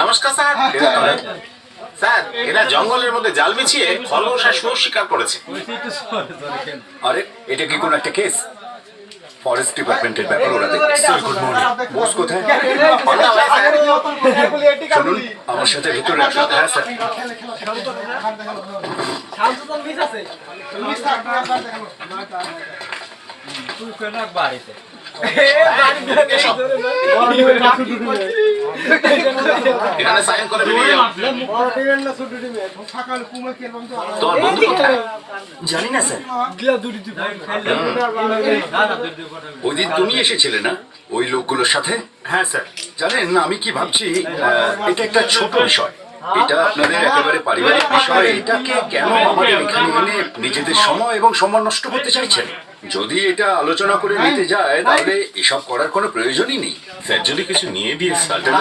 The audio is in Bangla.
নমস্কার স্যার। স্যার, এরা জঙ্গলের মধ্যে জাল বিছিয়ে খরগোশ আর শুয়োর শিকার করেছে। আরে এটা কি কোনো একটা কেস? ফরেস্ট ডিপার্টমেন্টের ব্যাপার ওরা দেখবে। Sir good morning. বস কোথায়? শুনুন আমার সাথে ভিতরে আসুন। হ্যাঁ স্যার। এখানে সাইন করে বেরিয়ে যাও। তোমার বন্ধু কোথায়? জানি না স্যার। ওই দিন তুমি এসেছিলে না ওই লোকগুলোর সাথে? হ্যাঁ স্যার। জানেন আমি কি ভাবছি, এটা একটা ছোট বিষয়, এটা আপনাদের একেবারে পারিবারিক বিষয়। এটাকে কেন আমাদের এখানে এনে নিজেদের সময় এবং সম্মান নষ্ট করতে চাইছেন? যদি এটা আলোচনা করে নিতে যায় তাহলে এসব করার কোনো প্রয়োজনই নেই। স্যার যদি কিছু নিয়ে দিয়ে সালটা